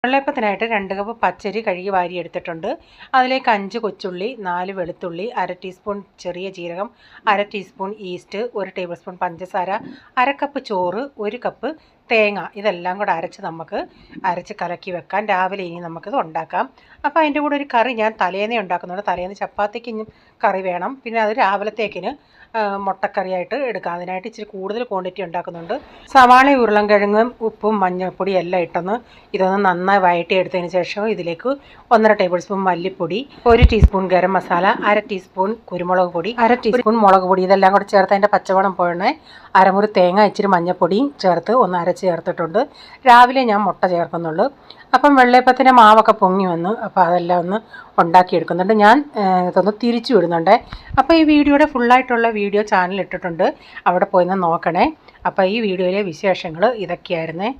വെള്ളയപ്പത്തിനായിട്ട് 2 cup പച്ചരി കഴുകി വാരിയെടുത്തിട്ടുണ്ട്. അതിലേക്ക് 5 കൊച്ചുള്ളി, 4 വെളുത്തുള്ളി, 1/2 ടീസ്പൂൺ ചെറിയ ജീരകം, 1/2 ടീസ്പൂൺ ഈസ്റ്റ്, 1 ടേബിൾ സ്പൂൺ പഞ്ചസാര, 1/2 കപ്പ് ചോറ്, 1 കപ്പ് തേങ്ങ. ഇതെല്ലാം കൂടെ അരച്ച് കലക്കി വെക്കാം. രാവിലെ ഇനി നമുക്കിത് ഉണ്ടാക്കാം. അപ്പോൾ അതിൻ്റെ കൂടെ ഒരു കറി ഞാൻ തലേന്നേ ഉണ്ടാക്കുന്നുണ്ട്. തലേന്ന് ചപ്പാത്തിക്ക് കറി വേണം. പിന്നെ അത് രാവിലത്തേക്കിന് മുട്ടക്കറിയായിട്ട് എടുക്കാം. അതിനായിട്ട് ഇച്ചിരി കൂടുതൽ ക്വാണ്ടിറ്റി ഉണ്ടാക്കുന്നുണ്ട്. സവാള, ഉരുളൻകിഴങ്ങും ഉപ്പും മഞ്ഞൾപ്പൊടി എല്ലാം ഇതൊന്ന് നന്നായി വഴറ്റിയെടുത്തതിന് ശേഷം ഇതിലേക്ക് 1.5 ടേബിൾ സ്പൂൺ മല്ലിപ്പൊടി, 1 ടീസ്പൂൺ ഗരം മസാല, 1/2 ടീസ്പൂൺ കുരുമുളക് പൊടി, 1/2 ടീസ്പൂൺ മുളക് പൊടി, ഇതെല്ലാം കൂടെ ചേർത്ത് അതിൻ്റെ പച്ചമണം പോയണേ അരമുറി തേങ്ങ ഇച്ചിരി മഞ്ഞൾപ്പൊടിയും ചേർത്ത് ഒന്ന് അരച്ച് ചേർത്തിട്ടുണ്ട്. രാവിലെ ഞാൻ മുട്ട ചേർക്കുന്നുള്ളൂ. അപ്പം വെള്ളയപ്പത്തിൻ്റെ മാവൊക്കെ പൊങ്ങി വന്നു. അപ്പോൾ അതെല്ലാം ഒന്ന് ഉണ്ടാക്കിയെടുക്കുന്നുണ്ട്. ഞാൻ ഇതൊന്ന് തിരിച്ചു വിടുന്നുണ്ട്. അപ്പോൾ ഈ വീഡിയോയുടെ ഫുള്ളായിട്ടുള്ള വീഡിയോ ചാനൽ ഇട്ടിട്ടുണ്ട്, അവിടെ പോയി നോക്കണേ. അപ്പോൾ ഈ വീഡിയോയിലെ വിശേഷങ്ങൾ ഇതൊക്കെയായിരുന്നേ.